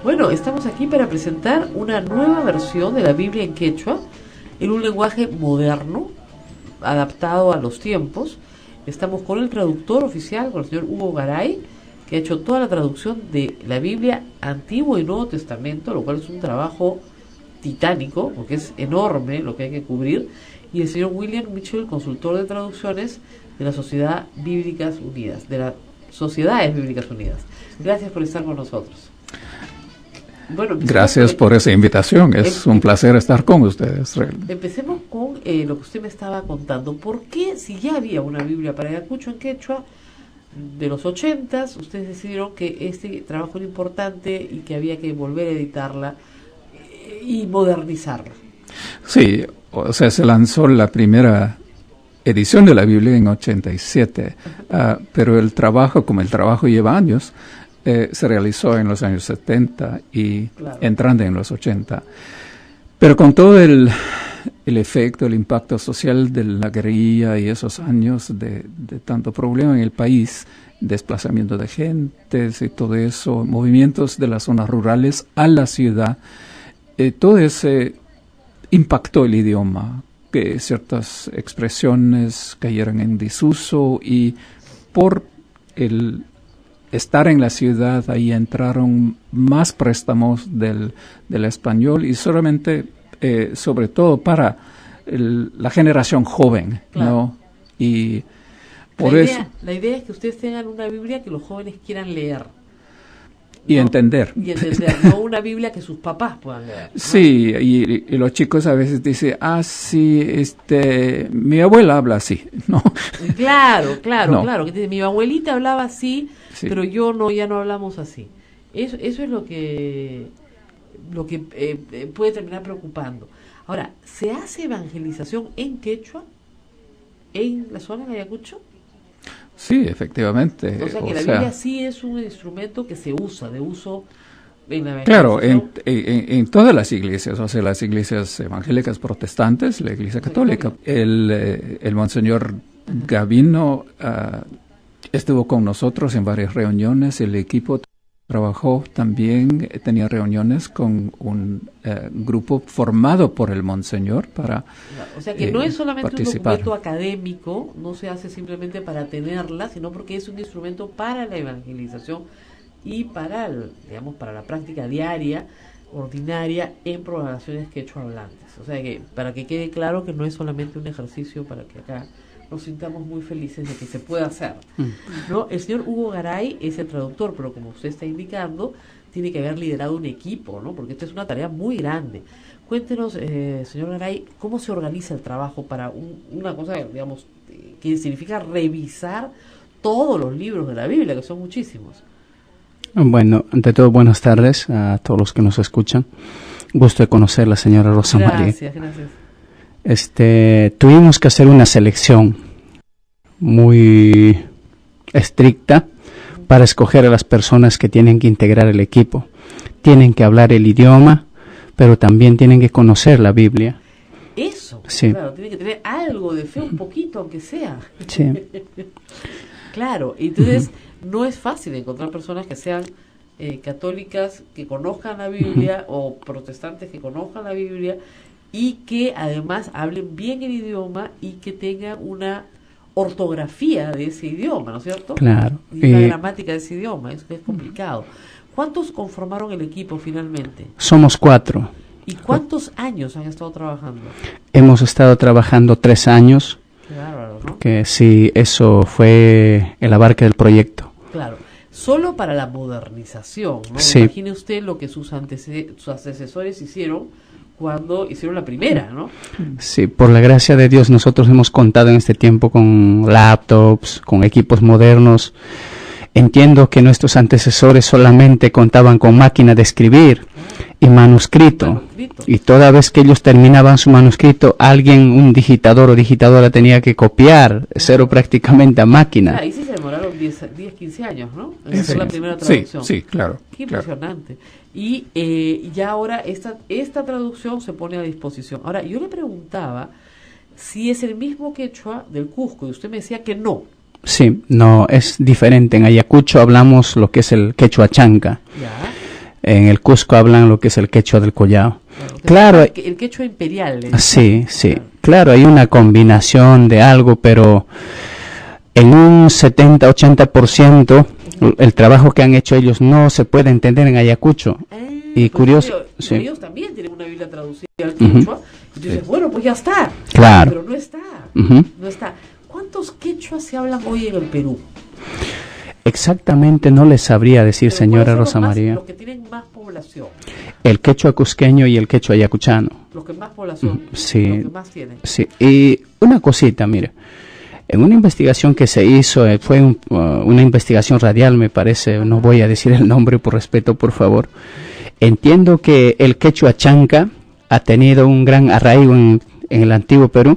Bueno, estamos aquí para presentar una nueva versión de la Biblia en quechua, en un lenguaje moderno, adaptado a los tiempos. Estamos con el traductor oficial, con el señor Hugo Garay, que ha hecho toda la traducción de la Biblia Antiguo y Nuevo Testamento, lo cual es un trabajo titánico, porque es enorme lo que hay que cubrir. Y el señor William Mitchell, consultor de traducciones de la Sociedad Bíblicas Unidas, de las Sociedades Bíblicas Unidas. Gracias por estar con nosotros. Bueno, gracias por esa invitación, es un placer estar con ustedes. Empecemos con lo que usted me estaba contando. ¿Por qué, si ya había una Biblia para Ayacucho en quechua de los 80s, ustedes decidieron que este trabajo era importante y que había que volver a editarla y modernizarla? Sí, o sea, se lanzó la primera edición de la Biblia en 87, pero el trabajo, como el trabajo lleva años, se realizó en los años 70 y claro, entrando en los 80. Pero con todo el efecto, el impacto social de la guerrilla y esos años de tanto problema en el país, desplazamiento de gentes y todo eso, movimientos de las zonas rurales a la ciudad, todo ese impactó el idioma, que ciertas expresiones cayeron en desuso y por el estar en la ciudad, ahí entraron más préstamos del español y solamente, sobre todo para la generación joven, claro, ¿no? Y por eso... La idea es que ustedes tengan una Biblia que los jóvenes quieran leer. Y entender. Y entender, no una Biblia que sus papás puedan leer, ¿no? Sí, y los chicos a veces dicen, sí, mi abuela habla así, ¿no? Claro, que mi abuelita hablaba así, sí, pero ya no hablamos así. Eso es lo que puede terminar preocupando. Ahora, ¿se hace evangelización en quechua en la zona de Ayacucho? Sí, efectivamente. O sea que la Biblia sí es un instrumento que se usa, de uso en la evangelización. Claro, en todas las iglesias, o sea, las iglesias evangélicas protestantes, la iglesia católica. El monseñor Gavino estuvo con nosotros en varias reuniones, el equipo trabajó también, tenía reuniones con un grupo formado por el monseñor para o sea que no es solamente un documento académico, no se hace simplemente para tenerla, sino porque es un instrumento para la evangelización y para para la práctica diaria, ordinaria, en propagaciones quechohablantes. O sea que, para que quede claro que no es solamente un ejercicio para que acá nos sintamos muy felices de que se pueda hacer, ¿no? El señor Hugo Garay es el traductor, pero como usted está indicando, tiene que haber liderado un equipo, ¿no? Porque esta es una tarea muy grande. Cuéntenos, señor Garay, ¿cómo se organiza el trabajo para una cosa, digamos, que significa revisar todos los libros de la Biblia, que son muchísimos? Bueno, ante todo, buenas tardes a todos los que nos escuchan. Gusto de conocer a la señora Rosa María. Gracias. Tuvimos que hacer una selección muy estricta para escoger a las personas que tienen que integrar el equipo. Tienen que hablar el idioma, pero también tienen que conocer la Biblia. Eso, sí, claro, tienen que tener algo de fe, un poquito, aunque sea. Sí. Claro, entonces no es fácil encontrar personas que sean católicas, que conozcan la Biblia, o protestantes que conozcan la Biblia, y que además hablen bien el idioma y que tengan una ortografía de ese idioma, ¿no es cierto? Claro. Y una gramática de ese idioma, es complicado. ¿Cuántos conformaron el equipo finalmente? Somos 4. ¿Y cuántos años han estado trabajando? Hemos estado trabajando 3 años. Qué bárbaro, ¿no? Que sí, eso fue el abarque del proyecto. Claro. Solo para la modernización, ¿no? Sí. Imagine usted lo que sus antecesores hicieron cuando hicieron la primera, ¿no? Sí, por la gracia de Dios nosotros hemos contado en este tiempo con laptops, con equipos modernos. Entiendo que nuestros antecesores solamente contaban con máquina de escribir y manuscrito. Y toda vez que ellos terminaban su manuscrito, alguien, un digitador o digitadora, tenía que copiar, cero prácticamente a máquina. Ahí sí se demoraron 10, 15 años, ¿no? Esa fue la primera traducción. Sí, claro. Qué impresionante. Y ya ahora esta traducción se pone a disposición. Ahora, yo le preguntaba si es el mismo quechua del Cusco, y usted me decía que no. Sí, no, es diferente. En Ayacucho hablamos lo que es el quechua chanca. Ya. En el Cusco hablan lo que es el quechua del Collao. Claro, el quechua imperial. Sí, sí. Claro, hay una combinación de algo, pero en un 70-80% el trabajo que han hecho ellos no se puede entender en ayacucho. Y pues curioso, sí. Ellos también tienen una Biblia traducida al quechua. Y dices, bueno, pues ya está. Claro. Pero no está. No está. ¿Cuántos quechuas se hablan hoy en el Perú? Exactamente no les sabría decir, Pero señora Rosa María. Los que tienen más población. El quechua cusqueño y el quechua ayacuchano. Los que más población. Sí. Los que más tienen. Sí. Y una cosita, mire. En una investigación que se hizo, fue una investigación radial, me parece, no voy a decir el nombre por respeto, por favor. Entiendo que el quechua chanca ha tenido un gran arraigo en el antiguo Perú,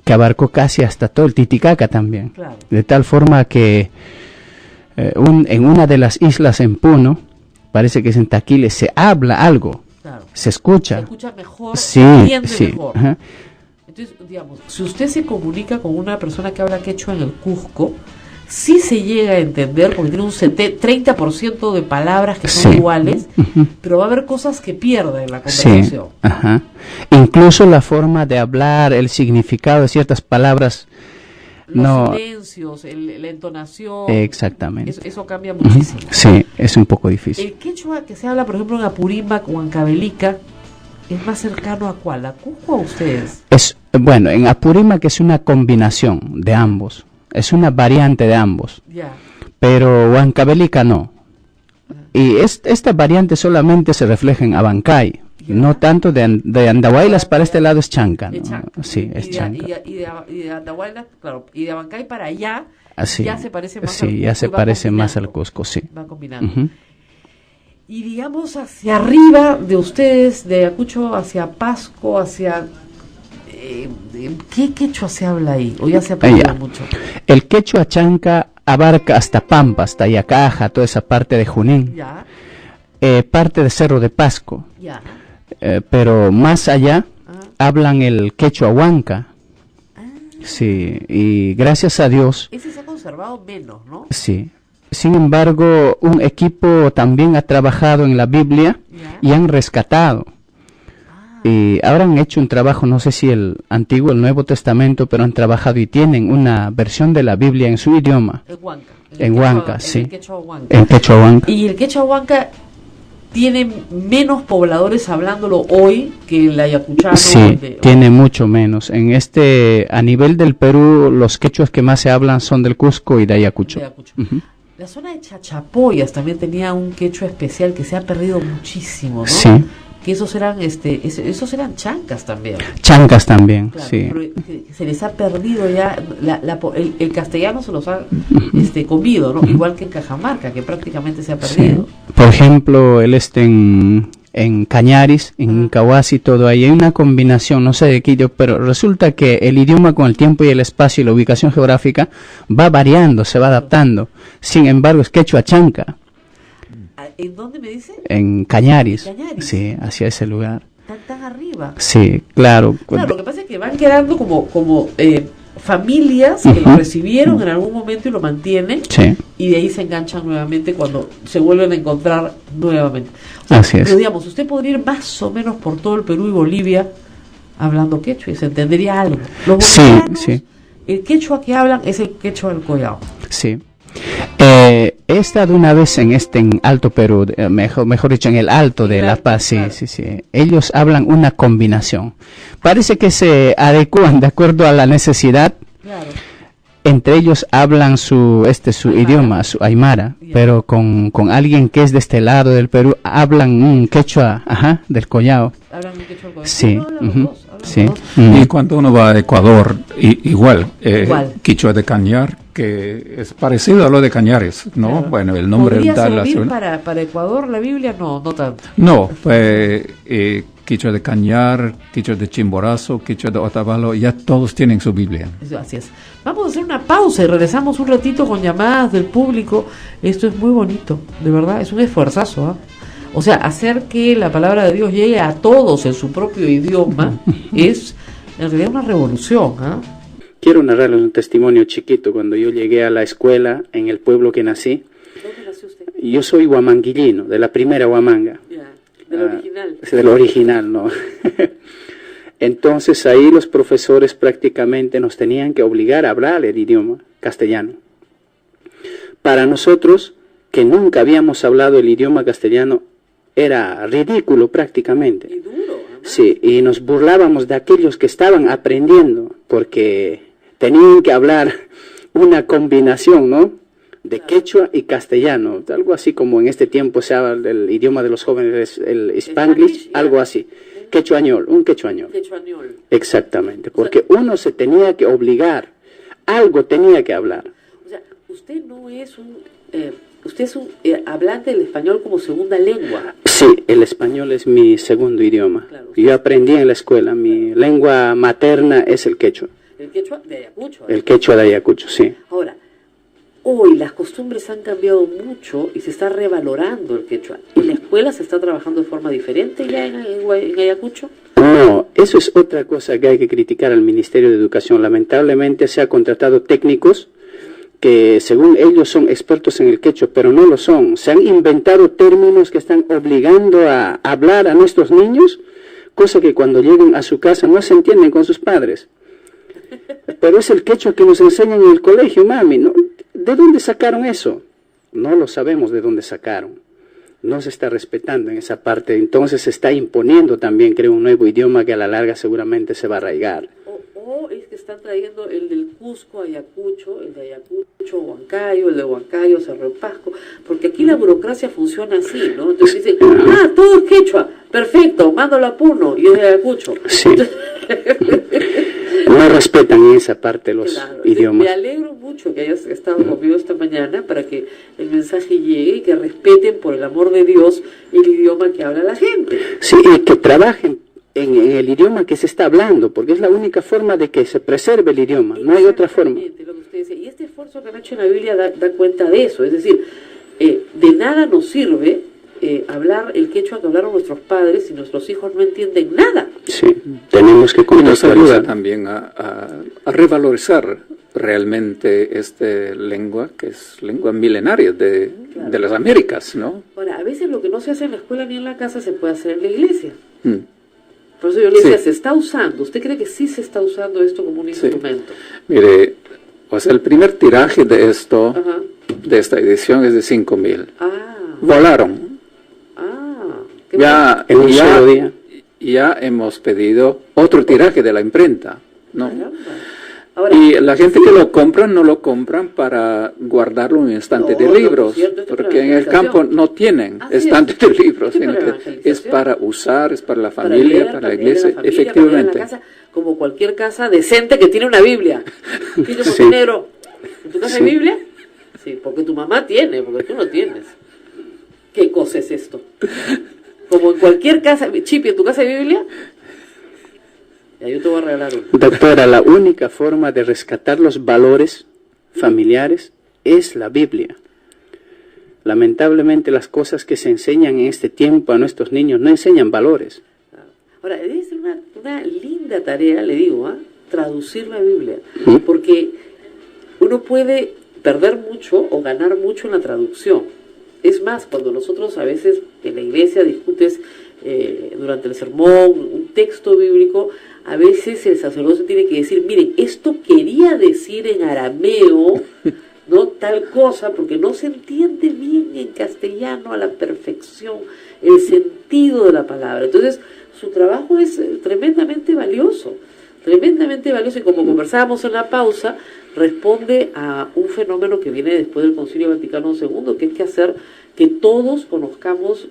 que abarcó casi hasta todo el Titicaca también. Claro. De tal forma que en una de las islas en Puno, parece que es en Taquile, se habla algo, claro. Se escucha. Se escucha mejor, sí, se entiende sí. mejor. Ajá. Entonces, digamos, si usted se comunica con una persona que habla quechua en el Cusco, sí se llega a entender, porque tiene un 30% de palabras que son iguales, pero va a haber cosas que pierde en la conversación. Sí. Ajá. Incluso la forma de hablar, el significado de ciertas palabras. Los silencios, la entonación. Exactamente. Eso cambia muchísimo. Sí, es un poco difícil. El quechua que se habla, por ejemplo, en Apurímac o en Cabelica, ¿es más cercano a cuál? ¿A Cusco o a ustedes? Bueno, en Apurímac es una combinación de ambos. Es una variante de ambos. Ya. Pero Huancavelica no. Y esta variante solamente se refleja en Abancay. No tanto de Andahuaylas para este lado es chanca, ¿no? Sí, es chanca. Y de Andahuaylas, claro, y de Abancay para allá ya se parece más al Cusco. Sí, ya se parece más al Cusco, sí. Va combinando. Y digamos hacia arriba de ustedes, de Ayacucho hacia Pasco, hacia... ¿qué quechua se habla ahí? ¿O ya se ha perdido mucho? El quechua chanca abarca hasta Pampa, hasta Yacaja, toda esa parte de Junín. Ya. Parte de Cerro de Pasco. Ya. Pero más allá hablan el quechua huanca. Sí, y gracias a Dios. Ese se ha conservado menos, ¿no? Sí. Sin embargo, un equipo también ha trabajado en la Biblia y han rescatado. Y ahora han hecho un trabajo, no sé si el Antiguo o el Nuevo Testamento, pero han trabajado y tienen una versión de la Biblia en su idioma. En Huanca. En Huanca, sí. En quechua huanca. En quechua huanca. Y el quechua huanca tiene menos pobladores hablándolo hoy que el ayacuchano. Sí, tiene mucho menos. A nivel del Perú, los quechuas que más se hablan son del Cusco y de Ayacucho. La zona de Chachapoyas también tenía un quechua especial que se ha perdido muchísimo, ¿no? Sí. Que esos eran chancas también. Chancas también, claro, sí. Pero se les ha perdido ya, el castellano se los ha comido, ¿no? Igual que en Cajamarca, que prácticamente se ha perdido. Sí. Por ejemplo, en Cañaris, en Cahuasi, todo ahí hay una combinación, no sé de qué, pero resulta que el idioma con el tiempo y el espacio y la ubicación geográfica va variando, se va adaptando. Sin embargo, es quechua chanca. ¿En dónde me dice? En Cañaris. Sí, hacia ese lugar. Tan arriba. Sí, claro. Claro, lo que pasa es que van quedando como familias que lo recibieron en algún momento y lo mantienen. Sí. Y de ahí se enganchan nuevamente cuando se vuelven a encontrar nuevamente. Así es. Pero digamos, usted podría ir más o menos por todo el Perú y Bolivia hablando quechua y se entendería algo. Los bolivianos, sí. El quechua que hablan es el quechua del Collao. Sí. He estado una vez en Alto Perú, mejor dicho, en el Alto de La Paz, sí, claro. Sí. Ellos hablan una combinación. Parece que se adecúan de acuerdo a la necesidad. Claro. Entre ellos hablan su idioma, su aymara, pero con alguien que es de este lado del Perú, hablan un quechua, del Collao. Hablan un quechua del Collao. Sí. Sí. Y cuando uno va a Ecuador, igual. Quichua de Cañar, que es parecido a lo de Cañares, ¿no? Claro. Bueno, el nombre da la ciudad. Para Ecuador la Biblia no tanto. No, quichua de Cañar, quichua de Chimborazo, quichua de Otavalo, ya todos tienen su Biblia. Así es. Vamos a hacer una pausa y regresamos un ratito con llamadas del público. Esto es muy bonito, de verdad, es un esfuerzazo, ¿eh? O sea, hacer que la palabra de Dios llegue a todos en su propio idioma es en realidad una revolución, ¿eh? Quiero narrarles un testimonio chiquito. Cuando yo llegué a la escuela en el pueblo que nací. ¿Dónde nació usted? Yo soy huamanguillino, de la primera Huamanga. Yeah. del original, ¿no? Entonces ahí los profesores prácticamente nos tenían que obligar a hablar el idioma castellano. Para nosotros, que nunca habíamos hablado el idioma castellano, era ridículo prácticamente. Y duro, además. Sí, y nos burlábamos de aquellos que estaban aprendiendo, porque tenían que hablar una combinación, ¿no?, de quechua y castellano, algo así como en este tiempo se habla el idioma de los jóvenes, el Spanglish, algo así. Quechuañol, un quechuañol. Exactamente, porque uno se tenía que obligar, algo tenía que hablar. O sea, usted no es un... usted es un hablante del español como segunda lengua. Sí, el español es mi segundo idioma. Claro, yo aprendí en la escuela, mi lengua materna es el quechua. El quechua de Ayacucho. El quechua de Ayacucho, sí. Ahora, hoy las costumbres han cambiado mucho y se está revalorando el quechua. ¿En la escuela se está trabajando de forma diferente ya en Ayacucho? No, eso es otra cosa que hay que criticar al Ministerio de Educación. Lamentablemente se ha contratado técnicos que según ellos son expertos en el quechua, pero no lo son. Se han inventado términos que están obligando a hablar a nuestros niños, cosa que cuando lleguen a su casa no se entienden con sus padres. Pero es el quechua que nos enseñan en el colegio, mami, ¿no? ¿De dónde sacaron eso? No lo sabemos de dónde sacaron. No se está respetando en esa parte. Entonces se está imponiendo también, creo, un nuevo idioma que a la larga seguramente se va a arraigar. O es que están trayendo el del Cusco a Ayacucho, el de Ayacucho Huancayo, el de Huancayo Cerro Pasco, porque aquí la burocracia funciona así, ¿no? Entonces dicen, todo es quechua, perfecto, mándalo a Puno, y es de Ayacucho. Sí. No respetan en esa parte los idiomas. Me alegro mucho que hayas estado conmigo esta mañana para que el mensaje llegue y que respeten, por el amor de Dios, el idioma que habla la gente. Sí, y que trabajen en el idioma que se está hablando, porque es la única forma de que se preserve el idioma, no hay otra forma. Lo que usted dice. Y este esfuerzo que han hecho en la Biblia da cuenta de eso, es decir, de nada nos sirve hablar el quechua que hablaron nuestros padres si nuestros hijos no entienden nada. Sí, tenemos que contextualizar. Nos ayuda también a revalorizar realmente esta lengua, que es lengua milenaria de las Américas, ¿no? Ahora, a veces lo que no se hace en la escuela ni en la casa se puede hacer en la iglesia. Por eso yo le decía, se está usando. ¿Usted cree que sí se está usando esto como un instrumento? Mire, o sea, el primer tiraje de esto, de esta edición, es de 5,000. Volaron. Ya, en un solo día. Ya hemos pedido otro tiraje de la imprenta, ¿no? Ahora, y la gente que lo compra, no lo compran para guardarlo en un estante de libros, porque en el campo no tienen estantes de libros, sino que es para usar, es para la familia, para la iglesia, efectivamente. Para la casa, como cualquier casa decente que tiene una Biblia. Negro, ¿en tu casa hay Biblia? Sí, porque tu mamá tiene, porque tú no tienes. ¿Qué cosa es esto? Como en cualquier casa, Chipi, ¿en tu casa hay Biblia? Ya, yo te voy a regalar uno. Doctora, la única forma de rescatar los valores familiares es la Biblia. Lamentablemente las cosas que se enseñan en este tiempo a nuestros niños no enseñan valores. Ahora, debe ser una linda tarea, le digo, traducir la Biblia, porque uno puede perder mucho o ganar mucho en la traducción. Es más, cuando nosotros a veces en la iglesia discutes durante el sermón un texto bíblico, a veces el sacerdote tiene que decir, miren, esto quería decir en arameo, no tal cosa, porque no se entiende bien en castellano a la perfección el sentido de la palabra. Entonces, su trabajo es tremendamente valioso, y como conversábamos en la pausa, responde a un fenómeno que viene después del Concilio Vaticano II, que es que hacer que todos conozcamos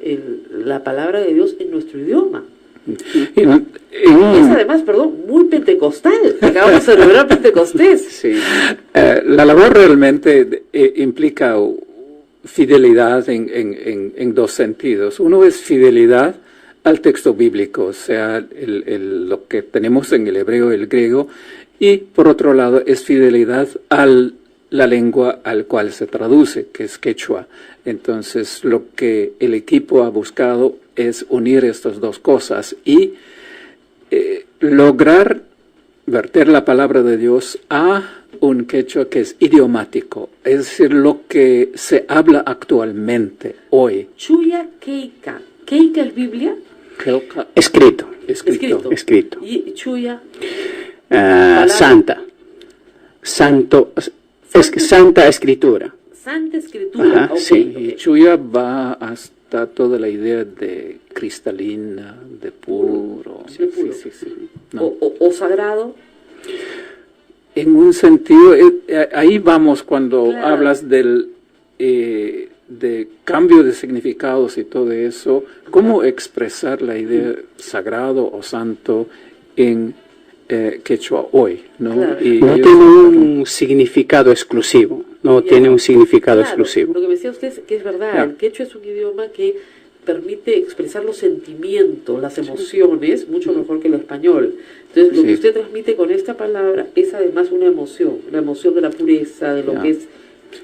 la palabra de Dios en nuestro idioma. Es además, muy pentecostal. Acabamos de celebrar Pentecostés. Sí. La labor realmente implica fidelidad en dos sentidos. Uno es fidelidad al texto bíblico, o sea, lo que tenemos en el hebreo y el griego, y por otro lado es fidelidad a la lengua al cual se traduce, que es quechua. Entonces, lo que el equipo ha buscado es unir estas dos cosas y lograr verter la palabra de Dios a un quechua que es idiomático, es decir, lo que se habla actualmente, hoy. Chuya Keika, Keika es Biblia. Escrito. Y Chuya. Santa. Santa Escritura. Santa Escritura. Ajá, sí. Y Chuya va hasta toda la idea de cristalina, de puro. De puro. Sí. ¿No? O sagrado. En un sentido, ahí vamos cuando Claro. hablas de cambio de significados y todo eso. ¿Cómo expresar la idea sagrado o santo en quechua hoy? ¿No? Claro. No tiene un significado exclusivo. Tiene un significado Claro, exclusivo. Lo que me decía usted es que es verdad. Ya. El quechua es un idioma que permite expresar los sentimientos, las emociones, mucho mejor que el español. Entonces, lo que usted transmite con esta palabra es además una emoción, la emoción de la pureza, de lo que es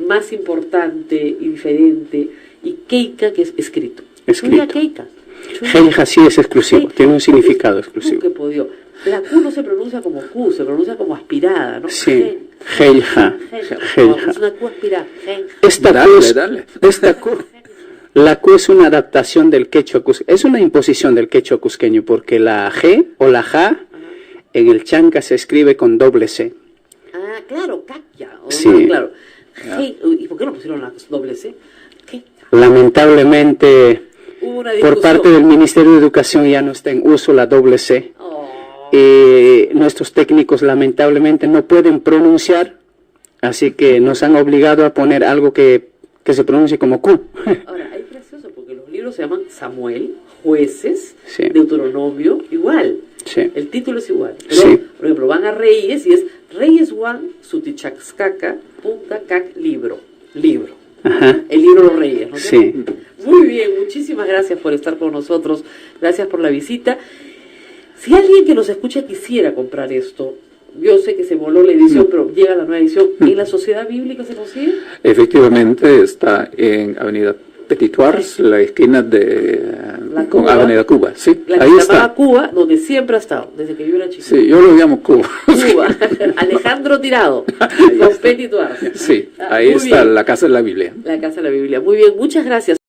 más importante y diferente. Y Keika, que es escrito. Chuya Keika. Heilja sí es exclusivo, tiene un significado exclusivo. Que podió. La Q no se pronuncia como Q, se pronuncia como aspirada, ¿no? Sí, Heilja. Es una Q aspirada. Esta Q, la Q es una adaptación del quechua cusqueño, es una imposición del quechua cusqueño, porque la G o la Ja en el chanca se escribe con doble C. Ah, claro, Caquia. Sí. No, claro. ¿Y por qué no pusieron la doble C? Lamentablemente, Hubo una por discusión. parte del Ministerio de Educación ya no está en uso la doble C. Nuestros técnicos lamentablemente no pueden pronunciar, así que nos han obligado a poner algo que se pronuncie como Q. Ahora, es gracioso porque los libros se llaman Samuel, Jueces, Sí. Deuteronomio, igual. Sí. El título es igual. Pero, Sí. por ejemplo, van a Reyes y es Reyes Juan, Sutichaxcaca, Punta Cac, libro. Ajá. El libro de los Reyes, ¿no? Sí. Muy bien, muchísimas gracias por estar con nosotros. Gracias por la visita. Si alguien que nos escucha quisiera comprar esto, yo sé que se voló la edición, pero llega la nueva edición, ¿en la Sociedad Bíblica se consigue? Efectivamente, está en Avenida Petit Tours, la esquina de con Cuba. Avenida Cuba. Sí, La que ahí se está. llamaba Cuba, donde siempre ha estado, desde que yo era chico. Sí, yo lo llamo Cuba. Cuba. Alejandro Tirado, con Petit Tours. Sí, ahí Muy está bien. la Casa de la Biblia. La Casa de la Biblia. Muy bien, muchas gracias.